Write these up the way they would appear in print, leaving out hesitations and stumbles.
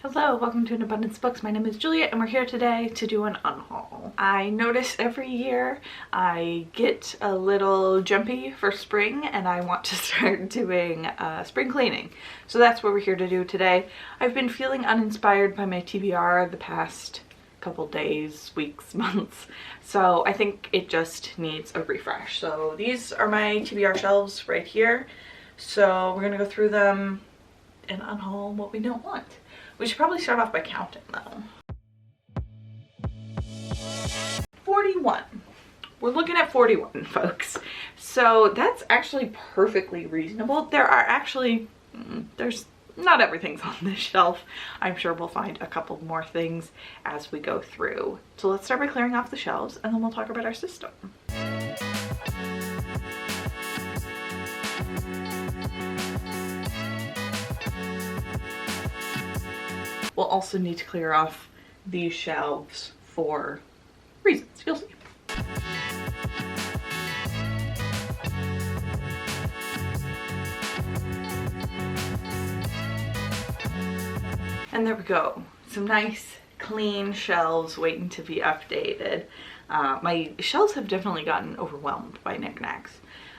Hello, welcome to An Abundance Books. My name is Julia and we're here today to do an unhaul. I notice every year I get a little jumpy for spring and I want to start doing spring cleaning. So that's what we're here to do today. I've been feeling uninspired by my TBR the past couple days, weeks, months. So I think it just needs a refresh. So these are my TBR shelves right here. So we're gonna go through them and unhaul what we don't want. We should probably start off by counting though. 41. We're looking at 41, folks. So that's actually perfectly reasonable. There are actually, there's not everything's on this shelf. I'm sure we'll find a couple more things as we go through. So let's start by clearing off the shelves and then we'll talk about our system. We'll also need to clear off these shelves for reasons. You'll see. And there we go. Some nice clean shelves waiting to be updated. My shelves have definitely gotten overwhelmed by knickknacks.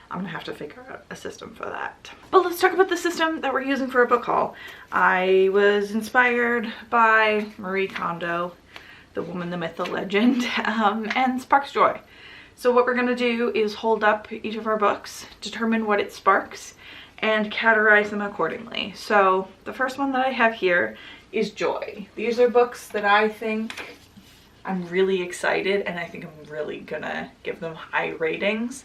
I'm gonna have to figure out a system for that. But let's talk about the system that we're using for a book haul. I was inspired by Marie Kondo, the woman, the myth, the legend, and sparks joy. So what we're gonna do is hold up each of our books, determine what it sparks, and categorize them accordingly. So the first one that I have here is joy. These are books that I think I'm really excited and I think I'm really gonna give them high ratings.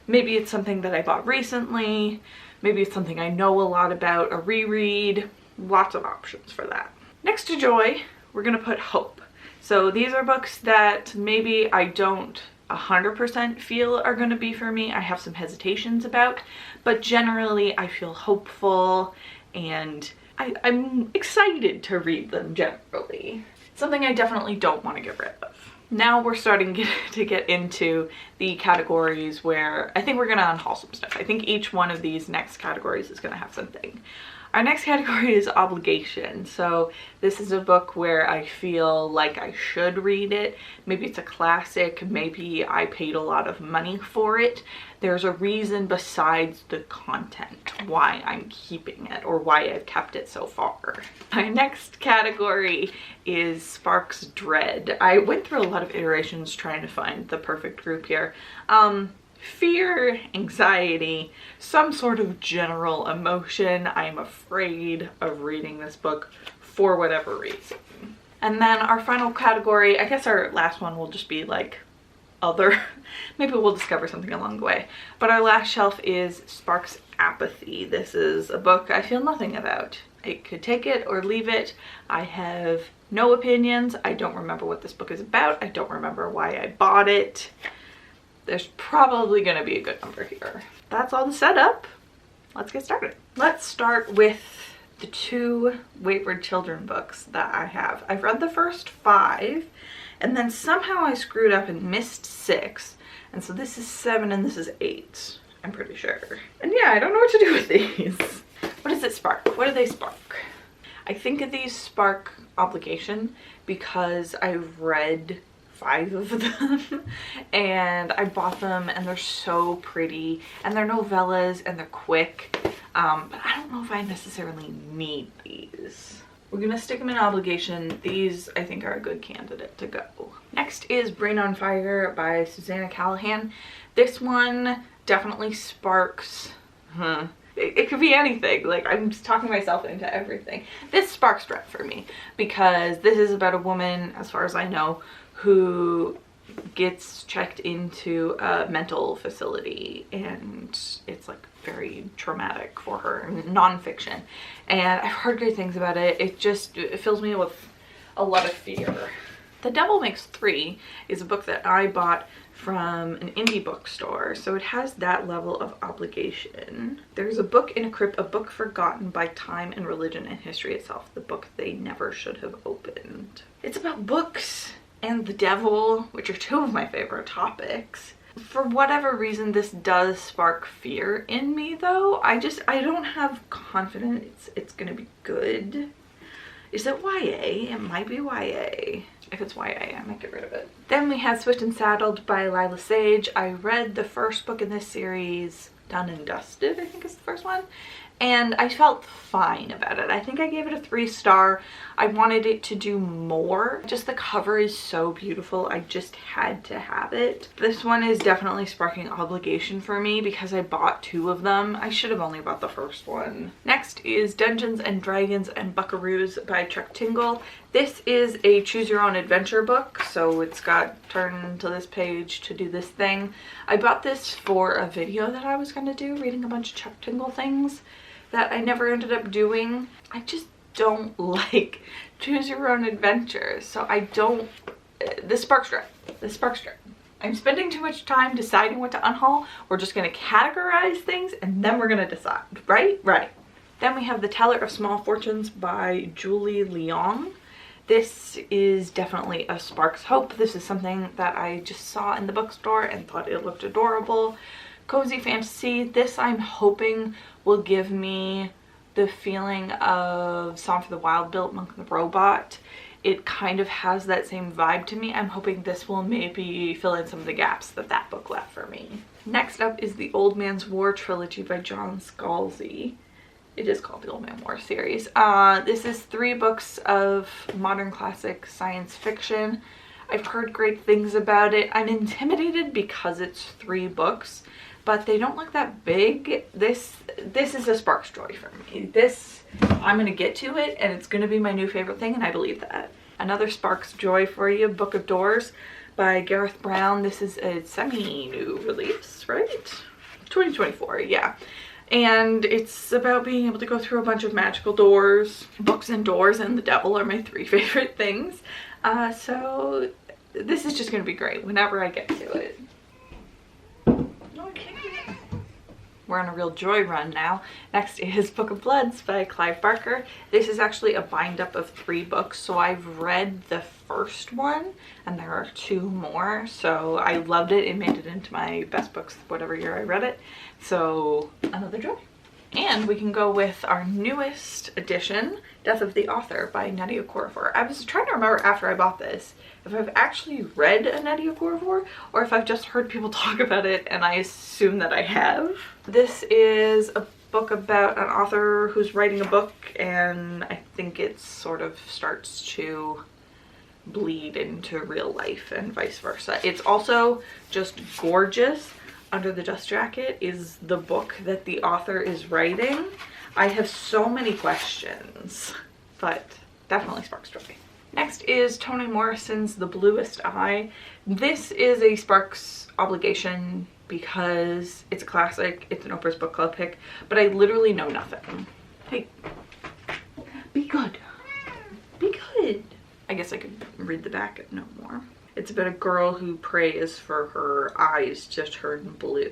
Maybe it's something that I bought recently, maybe it's something I know a lot about, a reread, lots of options for that. Next to joy, we're gonna put hope. So these are books that maybe I don't 100% feel are gonna be for me. I have some hesitations about, but generally I feel hopeful and I'm excited to read them generally. Something I definitely don't want to get rid of. Now we're starting to get into the categories where I think we're gonna unhaul some stuff. I think each one of these next categories is gonna have something. Our next category is obligation. So this is a book where I feel like I should read it. Maybe it's a classic, maybe I paid a lot of money for it. There's a reason besides the content why I'm keeping it or why I've kept it so far. My next category is sparks dread. I went through a lot of iterations trying to find the perfect group here. Fear, anxiety, some sort of general emotion. I am afraid of reading this book for whatever reason. And then our final category, I guess our last one will just be like other. Maybe we'll discover something along the way. But our last shelf is sparks apathy. This is a book I feel nothing about. I could take it or leave it. I have no opinions. I don't remember what this book is about. I don't remember why I bought it. There's probably gonna be a good number here. That's all the setup. Let's get started. Let's start with the 2 Wayward Children books that I have. I've read the first 5 and then somehow I screwed up and missed 6. And so this is 7 and this is 8, I'm pretty sure. And yeah, I don't know what to do with these. What does it spark? What do they spark? I think of these spark obligation because I've read 5 of them and I bought them and they're so pretty and they're novellas and they're quick, but I don't know if I necessarily need these. We're gonna stick them in obligation. These I think are a good candidate to go. Next is Brain on Fire by Susanna Callahan. This one definitely sparks, it could be anything. Like, I'm just talking myself into everything. This sparks dread for me because this is about a woman, as far as I know, who gets checked into a mental facility and it's like very traumatic for her, non-fiction. And I've heard great things about it. It fills me with a lot of fear. The Devil Makes 3 is a book that I bought from an indie bookstore, so it has that level of obligation. There's a book in a crypt, a book forgotten by time and religion and history itself, the book they never should have opened. It's about books and the devil, which are 2 of my favorite topics. For whatever reason, this does spark fear in me though. I don't have confidence it's gonna be good. Is it YA? It might be YA. If it's YA, I might get rid of it. Then we have Swift and Saddled by Lila Sage. I read the first book in this series, Done and Dusted, I think is the first one. And I felt fine about it. I think I gave it a 3-star. I wanted it to do more. Just the cover is so beautiful. I just had to have it. This one is definitely sparking obligation for me because I bought 2 of them. I should have only bought the first one. Next is Dungeons and Dragons and Buckaroos by Chuck Tingle. This is a choose your own adventure book, so it's got turn to this page to do this thing. I bought this for a video that I was gonna do, reading a bunch of Chuck Tingle things that I never ended up doing. I just don't like choose your own adventures, so I don't, this sparks joy. This sparks joy. I'm spending too much time deciding what to unhaul. We're just gonna categorize things and then we're gonna decide, right? Right. Then we have The Teller of Small Fortunes by Julie Leong. This is definitely a sparks hope. This is something that I just saw in the bookstore and thought it looked adorable. Cozy fantasy. This I'm hoping will give me the feeling of Song for the Wild Built Monk and the Robot. It kind of has that same vibe to me. I'm hoping this will maybe fill in some of the gaps that that book left for me. Next up is The Old Man's War trilogy by John Scalzi. It is called the Old Man War series. This is 3 books of modern classic science fiction. I've heard great things about it. I'm intimidated because it's 3 books, but they don't look that big. This is a sparks joy for me. This, I'm gonna get to it and it's gonna be my new favorite thing, and I believe that. Another sparks joy for you, Book of Doors by Gareth Brown. This is a semi-new release, right? 2024, yeah. And it's about being able to go through a bunch of magical doors. Books and doors and the devil are my 3 favorite things. So this is just gonna be great whenever I get to it. We're on a real joy run now. Next is Book of Bloods by Clive Barker. This is actually a bind up of 3 books. So I've read the first one and there are 2 more. So I loved it. It made it into my best books whatever year I read it. So another joy. And we can go with our newest edition, Death of the Author by Nnedi Okorafor. I was trying to remember after I bought this if I've actually read a Nnedi Okorafor or if I've just heard people talk about it and I assume that I have. This is a book about an author who's writing a book, and I think it sort of starts to bleed into real life and vice versa. It's also just gorgeous. Under the Dust Jacket is the book that the author is writing. I have so many questions, but definitely sparks joy. Next is Toni Morrison's The Bluest Eye. This is a sparks obligation because it's a classic, it's an Oprah's book club pick, but I literally know nothing. Hey, be good. Be good. I guess I could read the back and know more. It's about a girl who prays for her eyes to turn blue.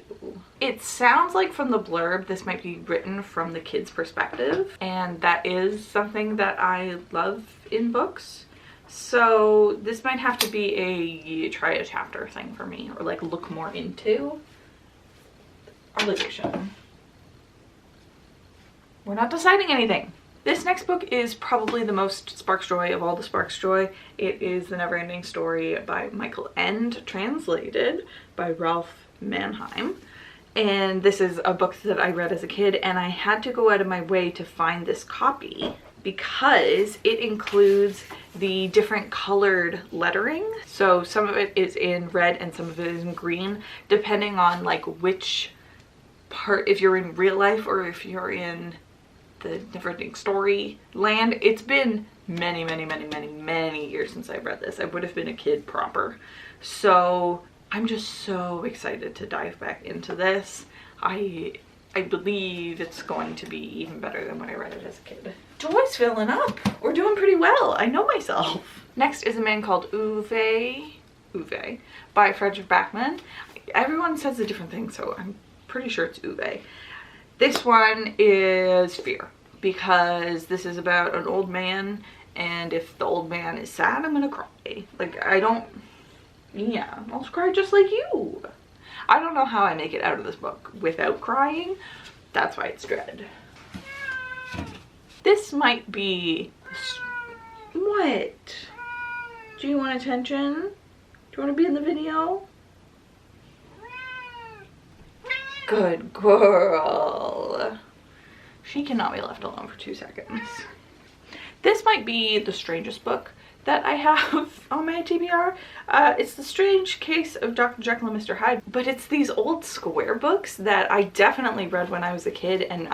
It sounds like from the blurb this might be written from the kid's perspective, and that is something that I love in books. So this might have to be a try a chapter thing for me, or like look more into. Obligation. We're not deciding anything. This next book is probably the most sparks joy of all the sparks joy. It is The Neverending Story by Michael Ende, translated by Ralph Manheim. And this is a book that I read as a kid, and I had to go out of my way to find this copy because it includes the different colored lettering. So some of it is in red and some of it is in green, depending on like which part, if you're in real life or if you're in the Neverending Story land. It's been many years since I've read this. I would have been a kid proper. So I'm just so excited to dive back into this. I believe it's going to be even better than when I read it as a kid. Joy's filling up. We're doing pretty well. I know myself. Next is A Man Called Uwe by Frederick Backman. Everyone says a different thing, so I'm pretty sure it's Uwe. This one is fear, because this is about an old man, and if the old man is sad, I'm gonna cry. Like, I'll cry just like you. I don't know how I make it out of this book without crying. That's why it's dread. This might be What? Do you want attention? Do you want to be in the video? Good girl. She cannot be left alone for 2 seconds. This might be the strangest book that I have on my TBR. It's The Strange Case of Dr. Jekyll and Mr. Hyde, but it's these old square books that I definitely read when I was a kid, and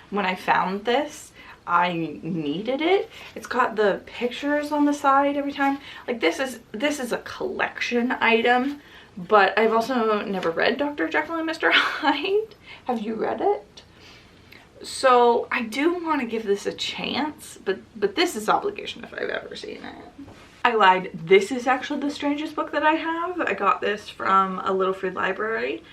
when I found this, I needed it. It's got the pictures on the side every time. Like this is a collection item, but I've also never read Dr. Jekyll and Mr. Hyde. Have you read it? So I do want to give this a chance, but this is obligation if I've ever seen it. I lied. This is actually the strangest book that I have. I got this from a little free library.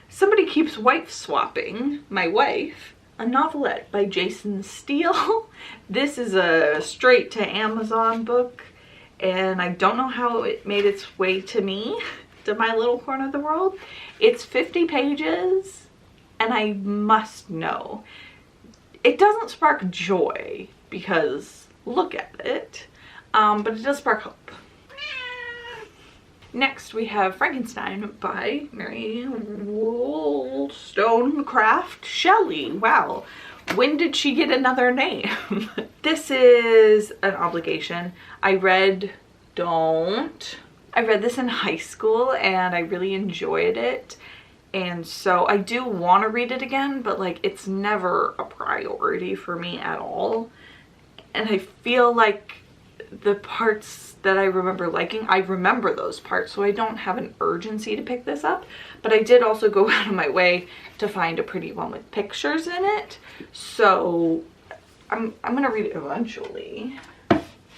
Somebody Keeps Wife Swapping My Wife, a novelette by Jason Steele. This is a straight to Amazon book, and I don't know how it made its way to me, to my little corner of the world. It's 50 pages, and I must know. It doesn't spark joy, because look at it, but it does spark hope. Next we have Frankenstein by Mary Wollstonecraft Shelley. Wow, when did she get another name? This is an obligation. I read this in high school and I really enjoyed it. And so I do want to read it again, but like it's never a priority for me at all. And I feel like the parts that I remember liking, I remember those parts, so I don't have an urgency to pick this up. But I did also go out of my way to find a pretty one with pictures in it, so I'm gonna read it eventually.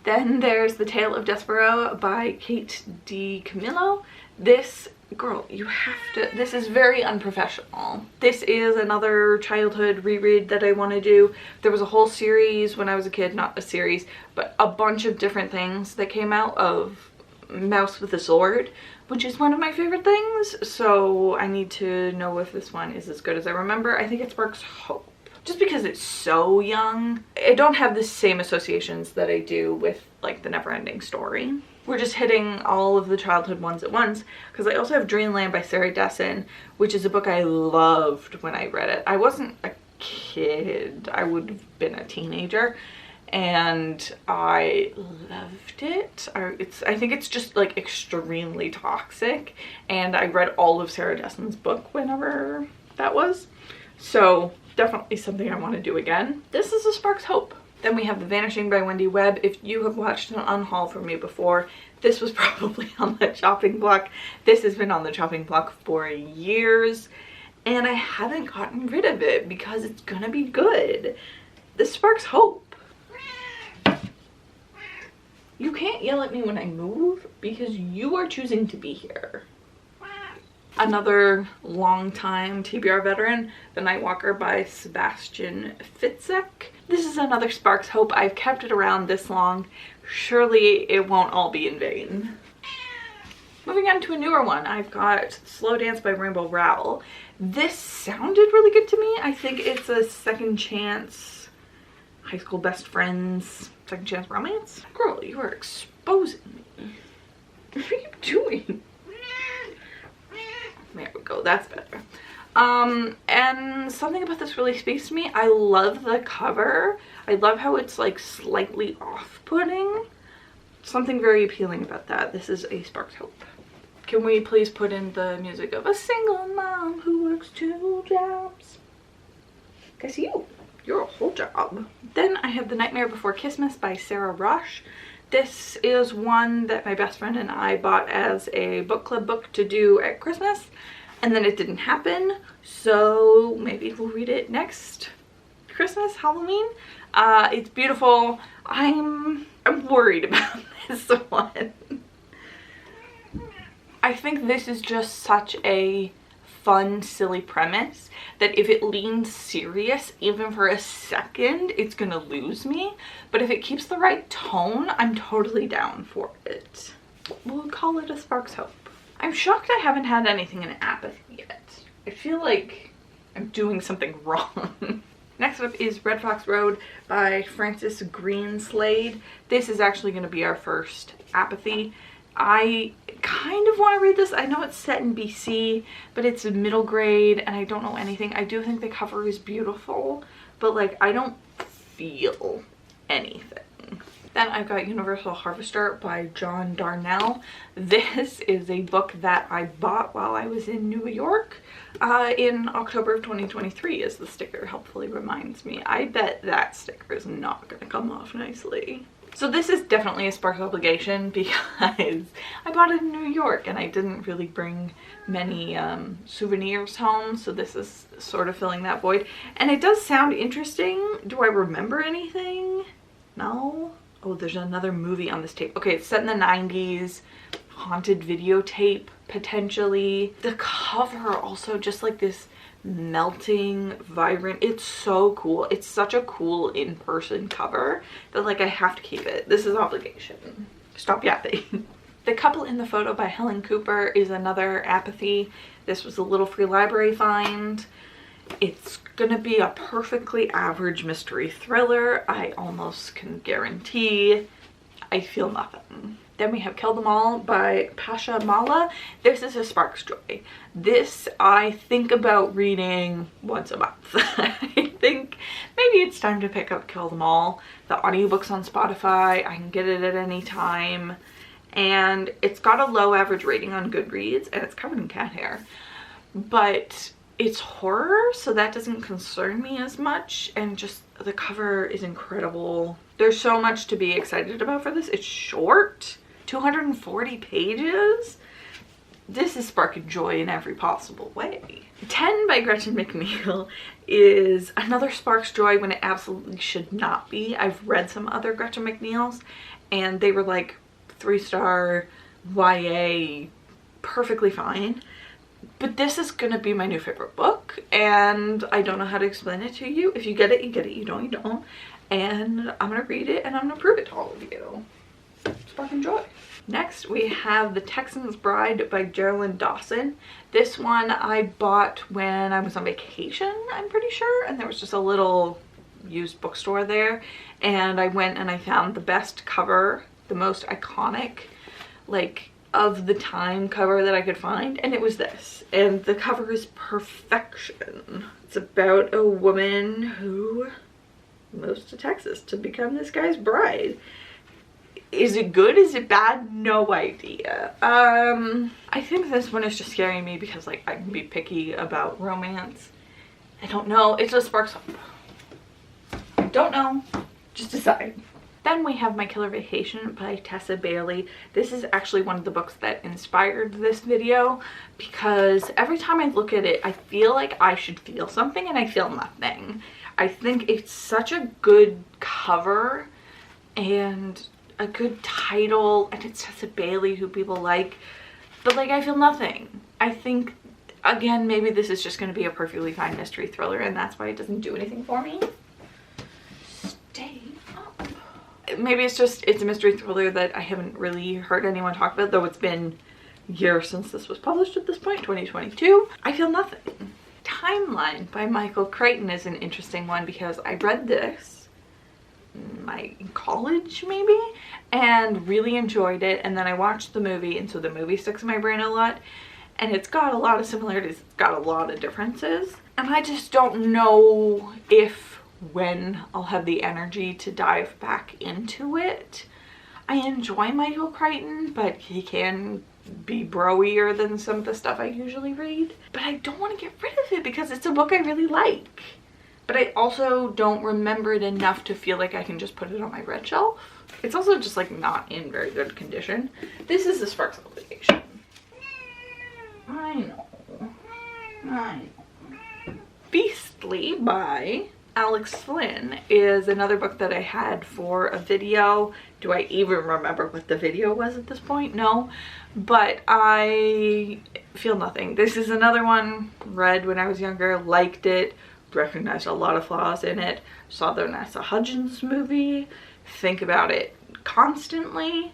Then there's The Tale of Despereaux by Kate DiCamillo. This, girl, you have to, this is very unprofessional. This is another childhood reread that I want to do. There was a whole series when I was a kid, not a series, but a bunch of different things that came out of Mouse with a Sword, which is one of my favorite things. So I need to know if this one is as good as I remember. I think it sparks hope. Just because it's so young, I don't have the same associations that I do with like The Neverending Story. We're just hitting all of the childhood ones at once, because I also have Dreamland by Sarah Dessen, which is a book I loved when I read it. I wasn't a kid, I would have been a teenager, and I loved it. I think it's just like extremely toxic, and I read all of Sarah Dessen's book whenever that was. So definitely something I want to do again. This is a sparks hope. Then we have The Vanishing by Wendy Webb. If you have watched an unhaul from me before, this was probably on the chopping block. This has been on the chopping block for years, and I haven't gotten rid of it because it's gonna be good. This sparks hope. You can't yell at me when I move because you are choosing to be here. Another longtime TBR veteran, The Nightwalker by Sebastian Fitzek. This is another sparks hope. I've kept it around this long. Surely it won't all be in vain. Moving on to a newer one, I've got Slow Dance by Rainbow Rowell. This sounded really good to me. I think it's a second chance, high school best friends, second chance romance. Girl, you are exposing me. What are you doing? There we go, that's better. And something about this really speaks to me. I love the cover. I love how it's like slightly off-putting. Something very appealing about that. This is a sparks hope. Can we please put in the music of a single mom who works 2 jobs? Guess you're a whole job. Then I have The Nightmare Before Christmas by Sarah Rush. This is one that my best friend and I bought as a book club book to do at Christmas, and then it didn't happen, so maybe we'll read it next Christmas, Halloween. It's beautiful. I'm worried about this one. I think this is just such a fun, silly premise that if it leans serious even for a second, it's gonna lose me. But if it keeps the right tone, I'm totally down for it. We'll call it a sparks hope. I'm shocked I haven't had anything in apathy yet. I feel like I'm doing something wrong. Next up is Red Fox Road by Frances Greenslade. This is actually going to be our first apathy. I kind of want to read this. I know it's set in BC, but it's a middle grade and I don't know anything. I do think the cover is beautiful, but like I don't feel anything. Then I've got Universal Harvester by John Darnell. This is a book that I bought while I was in New York in October of 2023, as the sticker helpfully reminds me. I bet that sticker is not going to come off nicely. So this is definitely a Spark obligation because I bought it in New York and I didn't really bring many souvenirs home, so this is sort of filling that void. And it does sound interesting. Do I remember anything? No? Oh, there's another movie on this tape. Okay, it's set in the 90s. Haunted videotape, potentially. The cover also just like this melting, vibrant. It's so cool. It's such a cool in-person cover that like I have to keep it. This is obligation. Stop yapping. The Couple in the Photo by Helen Cooper is another apathy. This was a little free library find. It's gonna be a perfectly average mystery thriller. I almost can guarantee. I feel nothing. Then we have Kill Them All by Pasha Mala. This is a Sparks Joy. This I think about reading once a month. I think maybe it's time to pick up Kill Them All. The audiobook's on Spotify. I can get it at any time. And it's got a low average rating on Goodreads and it's covered in cat hair. But it's horror, so that doesn't concern me as much, and just the cover is incredible. There's so much to be excited about for this. It's short, 240 pages. This is sparking joy in every possible way. 10 by Gretchen McNeil is another sparks joy when it absolutely should not be. I've read some other Gretchen McNeils and they were like 3-star YA, perfectly fine. But this is gonna be my new favorite book and I don't know how to explain it to you. If you get it, you get it. You don't, you don't. And I'm gonna read it and I'm gonna prove it to all of you. Sparking joy. Next we have The Texan's Bride by Geraldine Dawson. This one I bought when I was on vacation, I'm pretty sure, and there was just a little used bookstore there and I went and I found the best cover, the most iconic, like of the time cover that I could find, and it was this. And the cover is perfection. It's about a woman who moves to Texas to become this guy's bride. Is it good? Is it bad? No idea. I think this one is just scaring me because like I can be picky about romance. I don't know. It just sparks up. I don't know. Just decide. Then we have My Killer Vacation by Tessa Bailey. This is actually one of the books that inspired this video because every time I look at it, I feel like I should feel something and I feel nothing. I think it's such a good cover and a good title, and it's Tessa Bailey who people like, but like I feel nothing. I think, again, maybe this is just going to be a perfectly fine mystery thriller and that's why it doesn't do anything for me. Stay up. Maybe it's a mystery thriller that I haven't really heard anyone talk about, though it's been years since this was published at this point, 2022. I feel nothing. Timeline by Michael Crichton is an interesting one because I read this in college maybe and really enjoyed it, and then I watched the movie and so the movie sticks in my brain a lot, and it's got a lot of similarities, it's got a lot of differences, and I just don't know when I'll have the energy to dive back into it. I enjoy Michael Crichton, but he can be bro-ier than some of the stuff I usually read. But I don't want to get rid of it because it's a book I really like. But I also don't remember it enough to feel like I can just put it on my red shelf. It's also just like not in very good condition. This is the Sparks obligation. I know. Beastly by Alex Flynn is another book that I had for a video. Do I even remember what the video was at this point? No, but I feel nothing. This is another one read when I was younger, liked it, recognized a lot of flaws in it, saw the Vanessa Hudgens movie, think about it constantly.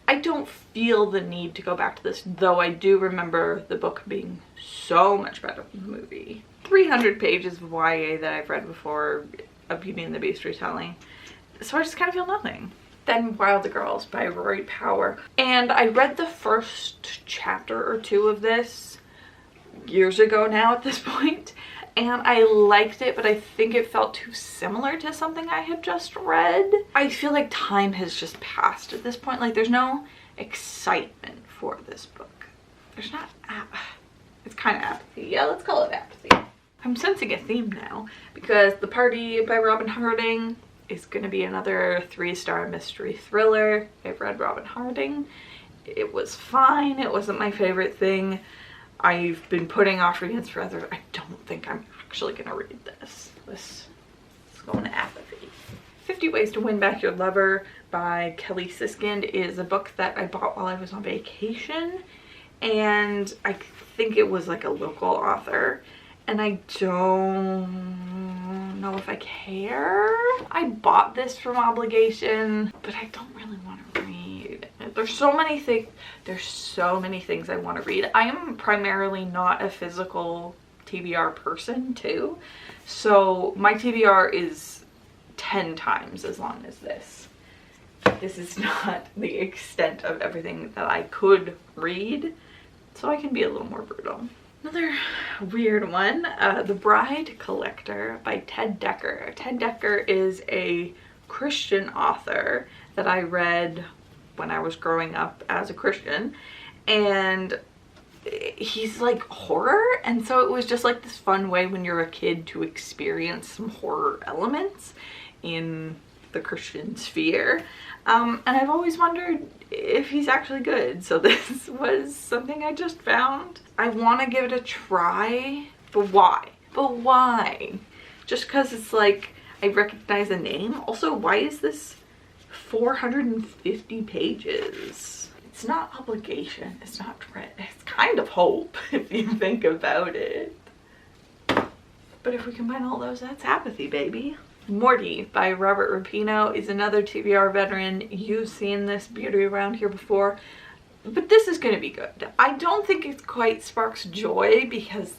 I don't feel the need to go back to this, though I do remember the book being so much better than the movie. 300 pages of YA that I've read before, a Beauty and the Beast retelling. So I just kind of feel nothing. Then Wild Girls by Rory Power. And I read the first chapter or two of this years ago now at this point. And I liked it, but I think it felt too similar to something I had just read. I feel like time has just passed at this point. Like there's no excitement for this book. There's not, it's kind of apathy. Yeah, let's call it apathy. I'm sensing a theme now because The Party by Robin Harding is going to be another 3-star mystery thriller. I've read Robin Harding. It was fine. It wasn't my favorite thing. I've been putting off reading this forever. I don't think I'm actually going to read this. Let's go into apathy. 50 Ways to Win Back Your Lover by Kelly Siskind is a book that I bought while I was on vacation. And I think it was like a local author. And I don't know if I care. I bought this from obligation, but I don't really want to read. There's so many things I want to read. I am primarily not a physical TBR person too. So my TBR is 10 times as long as this. This is not the extent of everything that I could read. So I can be a little more brutal. Another weird one, The Bride Collector by Ted Dekker. Ted Dekker is a Christian author that I read when I was growing up as a Christian, and he's like horror, and so it was just like this fun way when you're a kid to experience some horror elements in the Christian sphere. And I've always wondered if he's actually good, so this was something I just found. I want to give it a try, but why? But why? Just because it's like I recognize a name? Also, why is this 450 pages? It's not obligation, it's not dread, it's kind of hope if you think about it. But if we combine all those, that's apathy, baby. Morty by Robert Rapino is another TBR veteran. You've seen this beauty around here before, but this is going to be good. I don't think it quite sparks joy because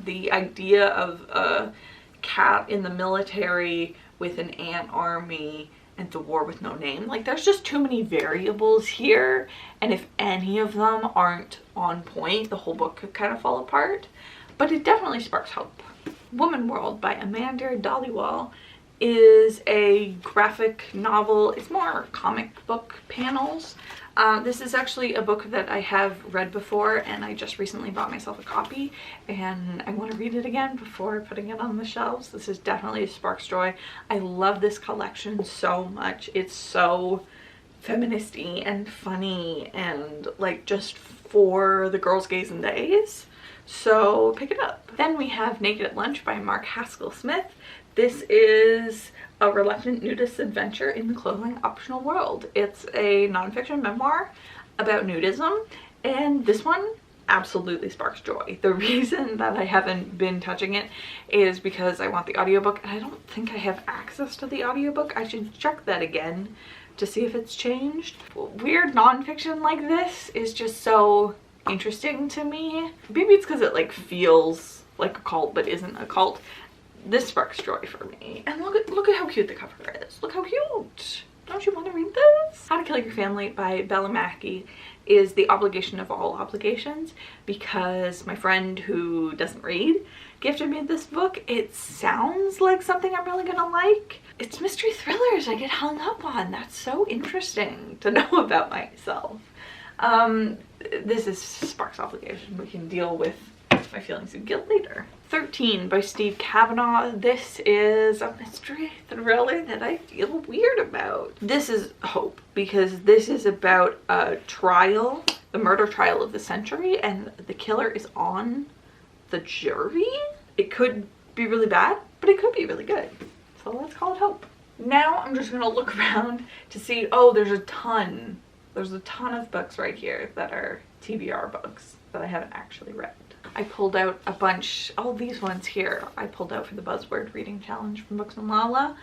the idea of a cat in the military with an ant army and the war with no name, like there's just too many variables here, and if any of them aren't on point, the whole book could kind of fall apart. But it definitely sparks hope. Woman World by Amanda Dhaliwal is a graphic novel. It's more comic book panels. This is actually a book that I have read before, and I just recently bought myself a copy, and I want to read it again before putting it on the shelves. This is definitely a sparks joy. I love this collection so much. It's so feministy and funny and like just for the girls, gays, and days. So pick it up. Then we have Naked at Lunch by Mark Haskell Smith. This is a reluctant nudist's adventure in the clothing optional world. It's a nonfiction memoir about nudism, and this one absolutely sparks joy. The reason that I haven't been touching it is because I want the audiobook, and I don't think I have access to the audiobook. I should check that again to see if it's changed. Weird nonfiction like this is just so interesting to me. Maybe it's because it like feels like a cult but isn't a cult. This sparks joy for me. And look at how cute the cover is. Look how cute. Don't you want to read this? How to Kill Your Family by Bella Mackie is the obligation of all obligations because my friend who doesn't read gifted me this book. It sounds like something I'm really gonna like. It's mystery thrillers I get hung up on. That's so interesting to know about myself. This is sparks obligation. We can deal with my feelings of guilt later. 13 by Steve Kavanaugh. This is a mystery thriller that I feel weird about. This is hope because this is about a trial, the murder trial of the century, and the killer is on the jury. It could be really bad, but it could be really good. So let's call it hope. Now I'm just gonna look around to see, oh, there's a ton of books right here that are TBR books that I haven't actually read. I pulled out a bunch, all these ones here, I pulled out for the Buzzword Reading Challenge from Books and Lala.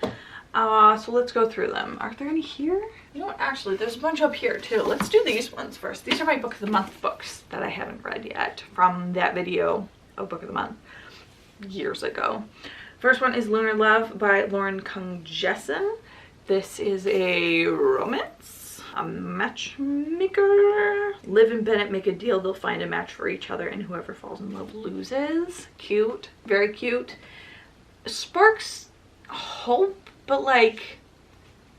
So let's go through them. Are there any here? You know what, actually, there's a bunch up here too. Let's do these ones first. These are my Book of the Month books that I haven't read yet from that video of Book of the Month. years ago. First one is Lunar Love by Lauren Kung Jessen. This is a romance, a matchmaker. Liv and Bennett make a deal. They'll find a match for each other, and whoever falls in love loses. Cute, very cute. Sparks hope, but like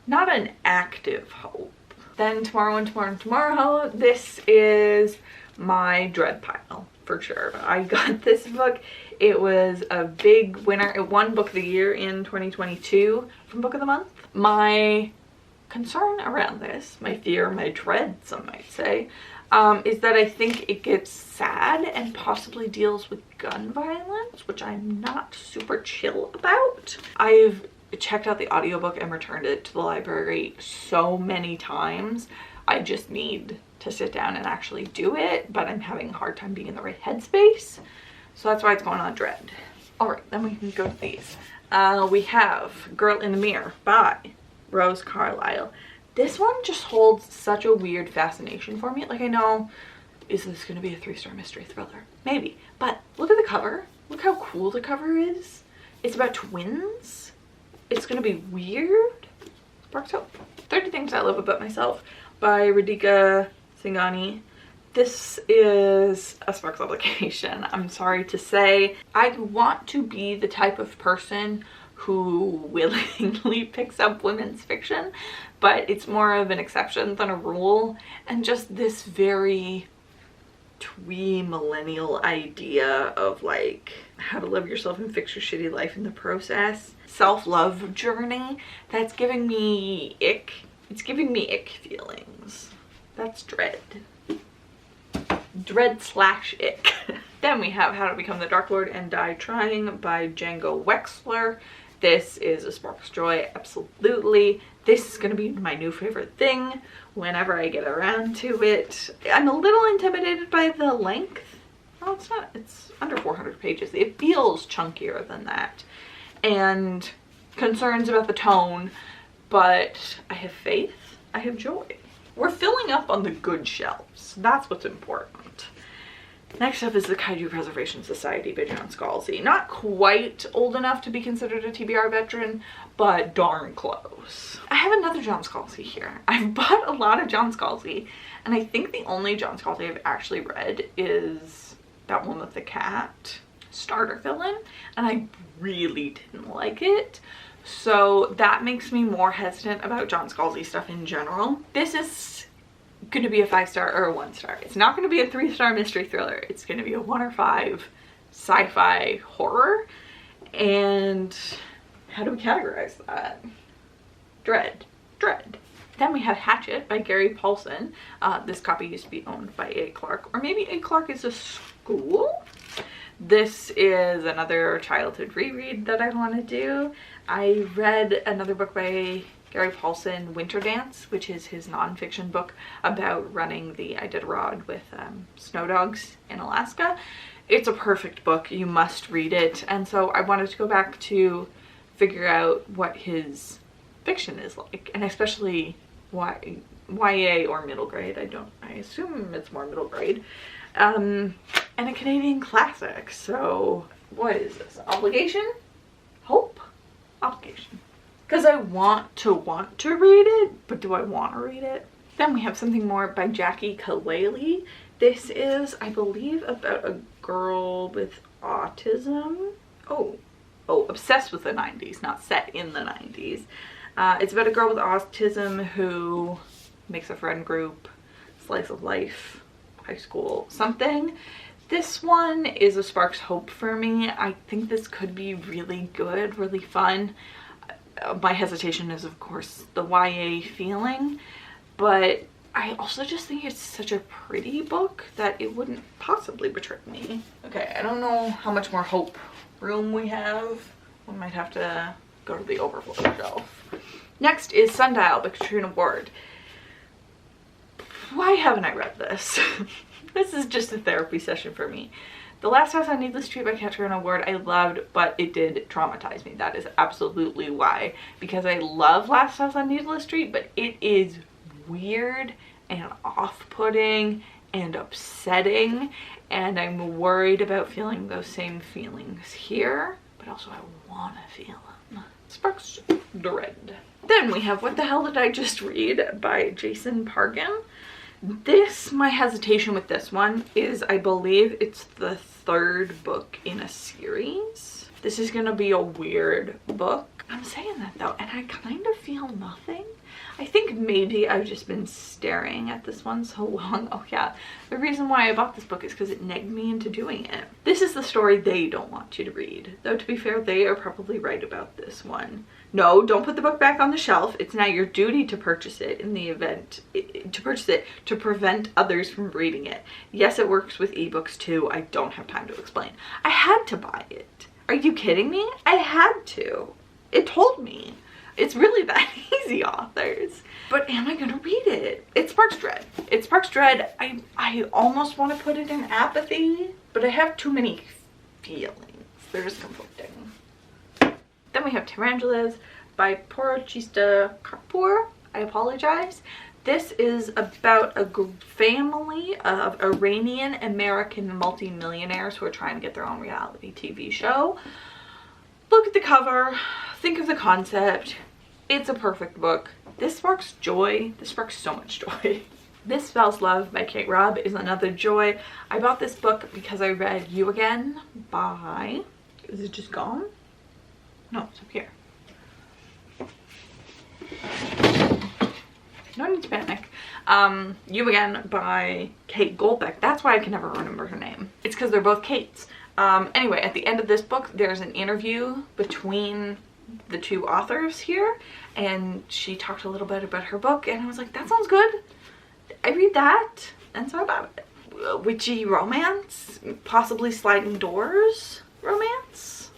not an active hope. Then Tomorrow and Tomorrow and Tomorrow. This is my dread pile for sure. I got this book. It was a big winner. It won Book of the Year in 2022 from Book of the Month. My concern around this, my fear, my dread, some might say, is that I think it gets sad and possibly deals with gun violence, which I'm not super chill about. I've checked out the audiobook and returned it to the library so many times. I just need to sit down and actually do it, but I'm having a hard time being in the right headspace. So that's why it's going on dread. All right, then we can go to these. We have Girl in the Mirror by Rose Carlyle. This one just holds such a weird fascination for me. Like, I know, is this going to be a 3-star mystery thriller? Maybe. But look at the cover. Look how cool the cover is. It's about twins. It's going to be weird. Sparks hope. 30 Things I Love About Myself by Radhika Singhani. This is a Sparks obligation. I'm sorry to say. I want to be the type of person who willingly picks up women's fiction, but it's more of an exception than a rule. And just this very twee millennial idea of like how to love yourself and fix your shitty life in the process. Self-love journey. That's giving me ick. It's giving me ick feelings. That's dread. Dread/ick. Then we have How to Become the Dark Lord and Die Trying by Django Wexler. This is a Sparks joy, absolutely. This is going to be my new favorite thing whenever I get around to it. I'm a little intimidated by the length. Well, it's not. It's under 400 pages. It feels chunkier than that. And concerns about the tone, but I have faith. I have joy. We're filling up on the good shelves. That's what's important. Next up is the Kaiju Preservation Society by John Scalzi. Not quite old enough to be considered a TBR veteran, but darn close. I have another John Scalzi here. I've bought a lot of John Scalzi, and I think the only John Scalzi I've actually read is that one with the cat, starter fill-in, and I really didn't like it. So that makes me more hesitant about John Scalzi stuff in general. This is going to be a 5-star or a 1-star. It's not going to be a 3-star mystery thriller. It's going to be a 1 or 5 sci-fi horror. And how do we categorize that? Dread. Dread. Then we have Hatchet by Gary Paulson. This copy used to be owned by A. Clark, or maybe A. Clark is a school. This is another childhood reread that I want to do. I read another book by Gary Paulson, Winter Dance, which is his nonfiction book about running the Iditarod with snow dogs in Alaska. It's a perfect book. You must read it. And so I wanted to go back to figure out what his fiction is like, and especially YA or middle grade. I assume it's more middle grade. And a Canadian classic. So what is this? Obligation? Hope? Obligation. Because I want to read it, but do I want to read it? Then we have something more by Jackie Kaleli. This is, I believe, about a girl with autism. Oh, obsessed with the 90s, not set in the 90s. It's about a girl with autism who makes a friend group, slice of life, high school, something. This one is a Sparks hope for me. I think this could be really good, really fun. My hesitation is, of course, the YA feeling, but I also just think it's such a pretty book that it wouldn't possibly betray me. Okay, I don't know how much more hope room we have. We might have to go to the overflow shelf. Next is Sundial by Katrina Ward. Why haven't I read this? This is just a therapy session for me. The Last House on Needless Street by Katrina Ward I loved, but it did traumatize me. That is absolutely why. Because I love Last House on Needless Street, but it is weird and off-putting and upsetting, and I'm worried about feeling those same feelings here, but also I want to feel them. Sparks dread. Then we have What the Hell Did I Just Read by Jason Pargin. This, my hesitation with this one is I believe it's the third book in a series. This is gonna be a weird book. I'm saying that though, and I kind of feel nothing. I think maybe I've just been staring at this one so long. Oh yeah, the reason why I bought this book is because it nagged me into doing it. This is the story they don't want you to read. Though to be fair, they are probably right about this one. No, don't put the book back on the shelf. It's now your duty to purchase it in the event, to prevent others from reading it. Yes, it works with ebooks too. I don't have time to explain. I had to buy it. Are you kidding me? I had to. It told me. It's really that easy, authors. But am I gonna read it? It sparks dread. It sparks dread. I almost want to put it in apathy, but I have too many feelings. They're just conflicting. Then we have Tarantulas by Porochista Kapoor. I apologize. This is about a family of Iranian American multimillionaires who are trying to get their own reality TV show. Look at the cover, think of the concept. It's a perfect book. This sparks joy. This sparks so much joy. This Spells Love by Kate Robb is another joy. I bought this book because I read You Again by, is it just gone? No, it's up here. No need to panic. You Again by Kate Goldbeck. That's why I can never remember her name. It's because they're both Kates. Anyway, at the end of this book, there's an interview between the two authors here, and she talked a little bit about her book, and I was like, that sounds good. I read that, and so I bought it. Witchy romance, possibly sliding doors romance,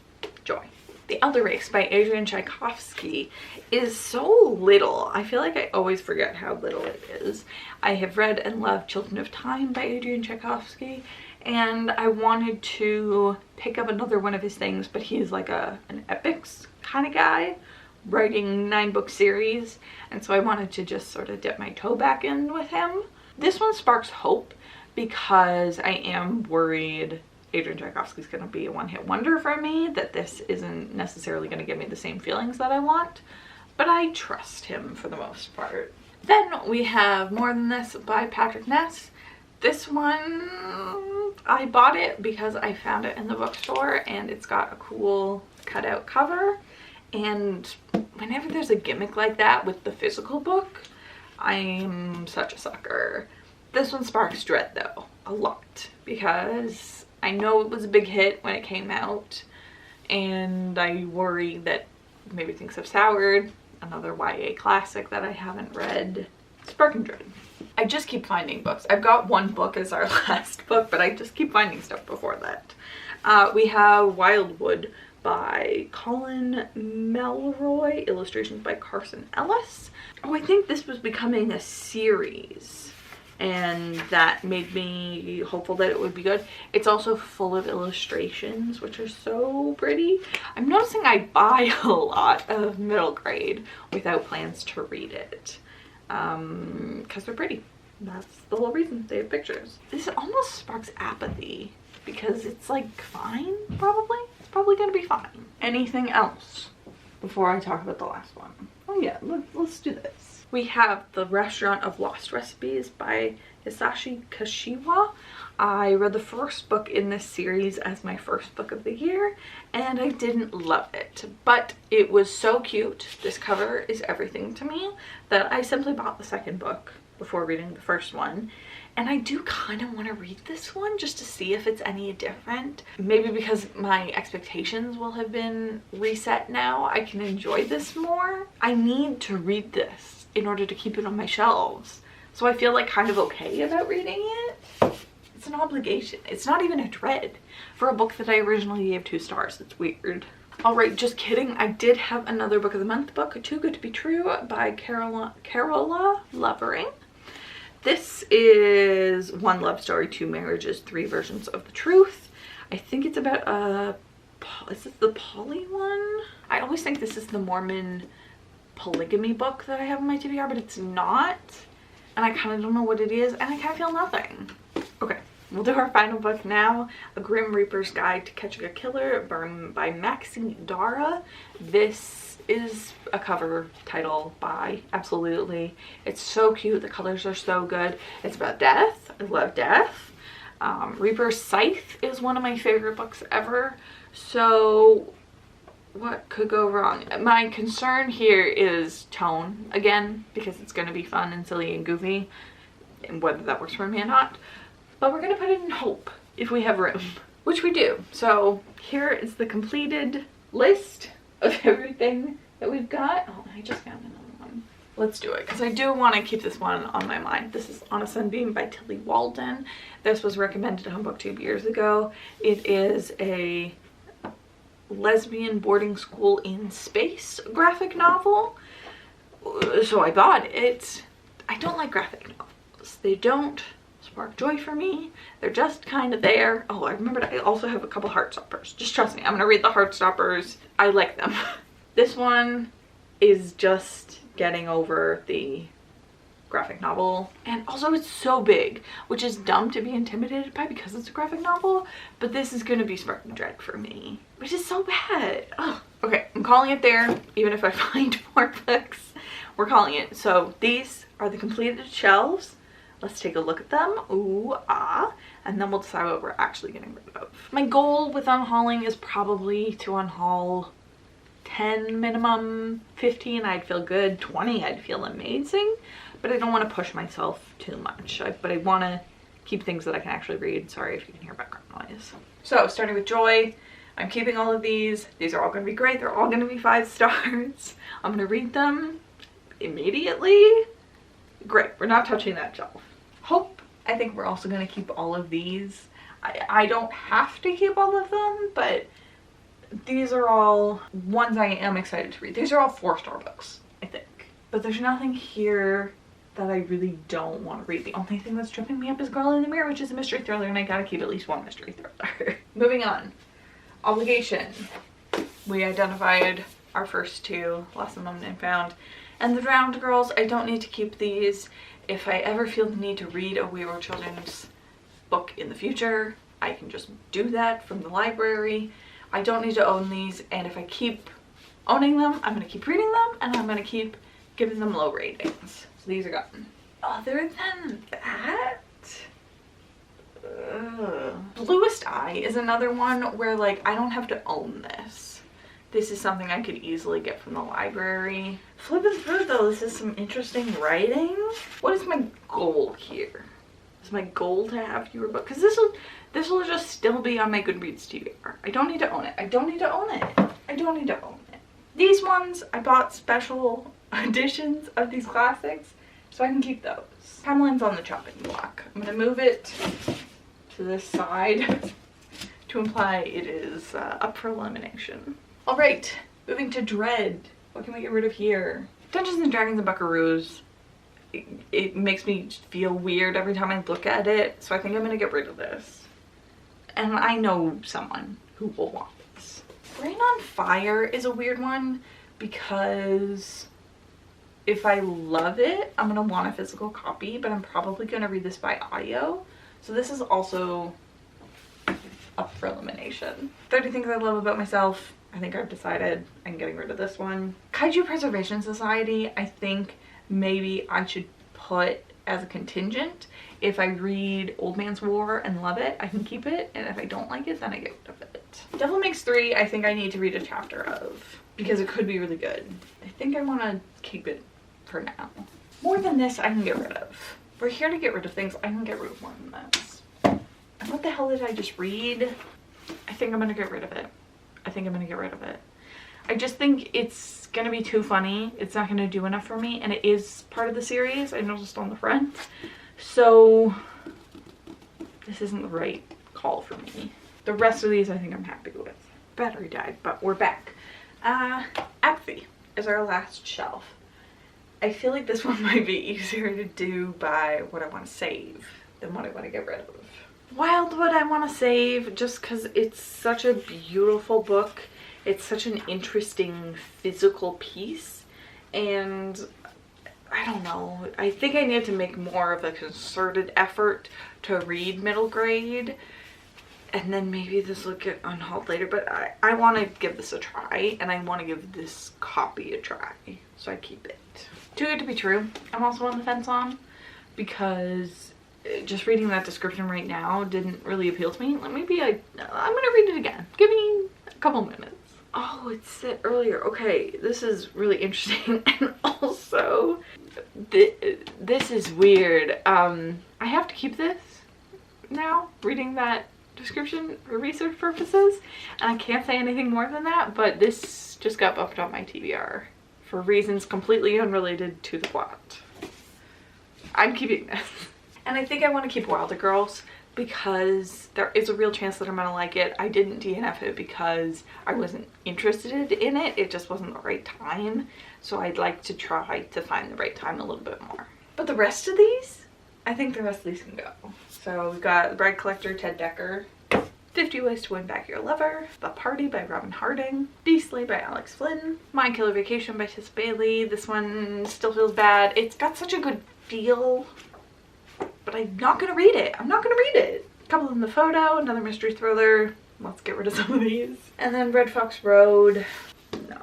joy. The Elder Race by Adrian Tchaikovsky is so little. I feel like I always forget how little it is. I have read and loved Children of Time by Adrian Tchaikovsky, and I wanted to pick up another one of his things, but he's like an epics kind of guy, writing 9-book series, and so I wanted to just sort of dip my toe back in with him. This one sparks hope because I am worried Adrian Tchaikovsky's going to be a one-hit wonder for me, that this isn't necessarily going to give me the same feelings that I want, but I trust him for the most part. Then we have More Than This by Patrick Ness. This one, I bought it because I found it in the bookstore and it's got a cool cutout cover, and whenever there's a gimmick like that with the physical book, I'm such a sucker. This one sparks dread though, a lot, because I know it was a big hit when it came out, and I worry that maybe things have soured. Another YA classic that I haven't read. Sparking dread. I just keep finding books. I've got one book as our last book, but I just keep finding stuff before that. We have Wildwood by Colin Melroy, illustrations by Carson Ellis. Oh, I think this was becoming a series, and that made me hopeful that it would be good. It's also full of illustrations, which are so pretty. I'm noticing I buy a lot of middle grade without plans to read it, because they're pretty. That's the whole reason. They have pictures. This almost sparks apathy because it's like fine, probably. It's probably gonna be fine. Anything else before I talk about the last one? Oh yeah, let's do this. We have The Restaurant of Lost Recipes by Hisashi Kashiwa. I read the first book in this series as my first book of the year, and I didn't love it, but it was so cute. This cover is everything to me that I simply bought the second book before reading the first one. And I do kind of want to read this one just to see if it's any different. Maybe because my expectations will have been reset now, I can enjoy this more. I need to read this in order to keep it on my shelves, so I feel like kind of okay about reading it. It's an obligation. It's not even a dread for a book that I originally gave 2 stars. It's weird. All right, just kidding. I did have another book of the month book, Too Good to Be True by Carola Lovering. This is 1 love story, 2 marriages, 3 versions of the truth. I think it's about is this the poly one? I always think this is the Mormon polygamy book that I have in my TBR, but it's not. And I kind of don't know what it is, and I kind of feel nothing. we'll do our final book now. A Grim Reaper's Guide to Catching a Killer by Maxine Dara. This is a cover title by absolutely. It's so cute. The colors are so good. It's about death. I love death. Reaper's Scythe is one of my favorite books ever. So what could go wrong? My concern here is tone again, because it's going to be fun and silly and goofy, and whether that works for me or not. But we're going to put it in hope if we have room, which we do. So here is the completed list of everything that we've got. Oh, I just found another one. Let's do it, because I do want to keep this one on my mind. This is On a Sunbeam by Tilly Walden. This was recommended on BookTube years ago. It is a lesbian boarding school in space graphic novel. So I bought it. I don't like graphic novels. They don't spark joy for me. They're just kind of there. Oh, I remembered I also have a couple Heartstoppers. Just trust me, I'm gonna read the Heartstoppers. I like them. This one is just getting over the graphic novel, and also it's so big, which is dumb to be intimidated by because it's a graphic novel, but this is gonna be sparking dread for me, which is so bad. Ugh. Okay, I'm calling it there. Even if I find more books, we're calling it. So these are the completed shelves. Let's take a look at them. Ooh, ah. And then we'll decide what we're actually getting rid of. My goal with unhauling is probably to unhaul 10 minimum, 15 I'd feel good, 20 I'd feel amazing, but I don't want to push myself too much. But I want to keep things that I can actually read. Sorry if you can hear background noise. So starting with Joy, I'm keeping all of these. These are all going to be great. They're all going to be 5 stars. I'm going to read them immediately. Great, we're not touching that shelf. Hope, I think we're also going to keep all of these. I don't have to keep all of them, but these are all ones I am excited to read. These are all 4-star books, I think. But there's nothing here that I really don't want to read. The only thing that's tripping me up is Girl in the Mirror, which is a mystery thriller, and I gotta keep at least one mystery thriller. Moving on. Obligation. We identified our first 2, Lost and Moment and Found. And the Drowned Girls, I don't need to keep these. If I ever feel the need to read a We Were Children's book in the future, I can just do that from the library. I don't need to own these, and if I keep owning them, I'm going to keep reading them, and I'm going to keep giving them low ratings. So these are gone. Other than that, Bluest Eye is another one where, like, I don't have to own this. This is something I could easily get from the library. Flipping through though, this is some interesting writing. What is my goal here? Is my goal to have fewer books? Because this will just still be on my Goodreads TBR. I don't need to own it. I don't need to own it. I don't need to own it. These ones, I bought special editions of these classics, so I can keep those. Timeline's on the chopping block. I'm gonna move it to this side to imply it is up for elimination. All right, moving to Dread. What can we get rid of here? Dungeons and Dragons and Buckaroos. It makes me feel weird every time I look at it, so I think I'm gonna get rid of this. And I know someone who will want this. Rain on Fire is a weird one because if I love it, I'm gonna want a physical copy, but I'm probably gonna read this by audio. So this is also up for elimination. 30 Things I Love About Myself. I think I've decided I'm getting rid of this one. Kaiju Preservation Society, I think maybe I should put as a contingent. If I read Old Man's War and love it, I can keep it, and if I don't like it, then I get rid of it. Devil Makes 3, I think I need to read a chapter of because it could be really good. I think I want to keep it for now. More than this, I can get rid of. We're here to get rid of things. I can get rid of more than this. And what the hell did I just read? I think I'm gonna get rid of it. I think I'm gonna get rid of it. I just think it's gonna be too funny. It's not gonna do enough for me, and it is part of the series. I noticed on the front. So this isn't the right call for me. The rest of these I think I'm happy with. Battery died, but we're back. Apathy is our last shelf. I feel like this one might be easier to do by what I want to save than what I want to get rid of. Wildwood I want to save just because it's such a beautiful book. It's such an interesting physical piece, and I don't know. I think I need to make more of a concerted effort to read middle grade. And then maybe this will get unhauled later. But I want to give this a try. And I want to give this copy a try. So I keep it. Too Good to Be True, I'm also on the fence on. Because just reading that description right now didn't really appeal to me. Maybe I'm going to read it again. Give me a couple minutes. Oh, it said earlier. Okay, this is really interesting. And also, this is weird. I have to keep this now, reading that description for research purposes. And I can't say anything more than that, but this just got bumped on my TBR for reasons completely unrelated to the plot. I'm keeping this. And I think I want to keep Wilder Girls because there is a real chance that I'm gonna like it. I didn't DNF it because I wasn't interested in it. It just wasn't the right time. So I'd like to try to find the right time a little bit more. But the rest of these, I think the rest of these can go. So we've got The Bride Collector, Ted Dekker, 50 Ways to Win Back Your Lover, The Party by Robin Harding, Beastly by Alex Flynn, My Killer Vacation by Tess Bailey. This one still feels bad. It's got such a good feel, but I'm not gonna read it. I'm not gonna read it. Couple in the Photo, another mystery thriller. Let's get rid of some of these. And then Red Fox Road. No,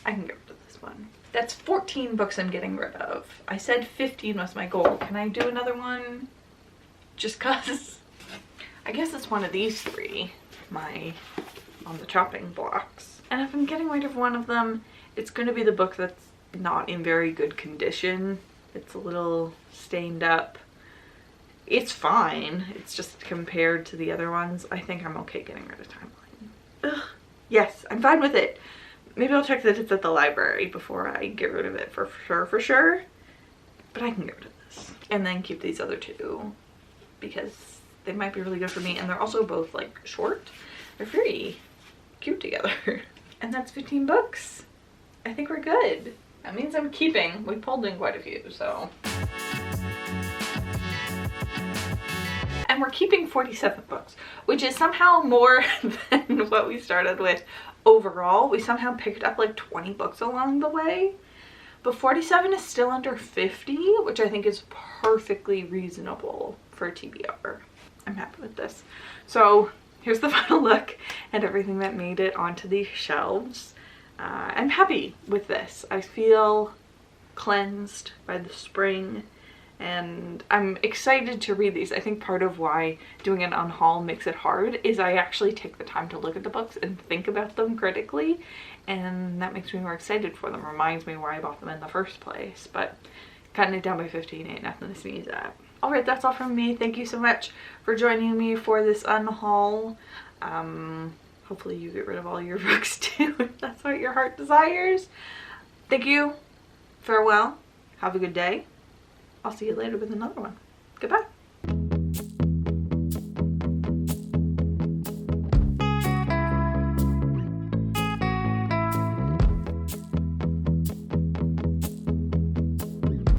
I can get rid of this one. That's 14 books I'm getting rid of. I said 15 was my goal. Can I do another one? Just cause. I guess it's one of these three, on the chopping blocks. And if I'm getting rid of one of them, it's gonna be the book that's not in very good condition. It's a little stained up. It's fine. It's just compared to the other ones, I think I'm okay getting rid of Timeline. Ugh. Yes, I'm fine with it. Maybe I'll check that it's at the library before I get rid of it for sure. But I can get rid of this. And then keep these other two because they might be really good for me. And they're also both like short. They're very cute together. And that's 15 books. I think we're good. That means I'm keeping. We pulled in quite a few, so. And we're keeping 47 books, which is somehow more than what we started with overall. We somehow picked up like 20 books along the way, but 47 is still under 50, which I think is perfectly reasonable for TBR. I'm happy with this. So here's the final look at everything that made it onto these shelves. I'm happy with this. I feel cleansed by the spring. And I'm excited to read these. I think part of why doing an unhaul makes it hard is I actually take the time to look at the books and think about them critically. And that makes me more excited for them. Reminds me why I bought them in the first place. But cutting it down by 15 ain't nothing to sneeze at. Alright, that's all from me. Thank you so much for joining me for this unhaul. Hopefully you get rid of all your books too, if that's what your heart desires. Thank you. Farewell. Have a good day. I'll see you later with another one. Goodbye.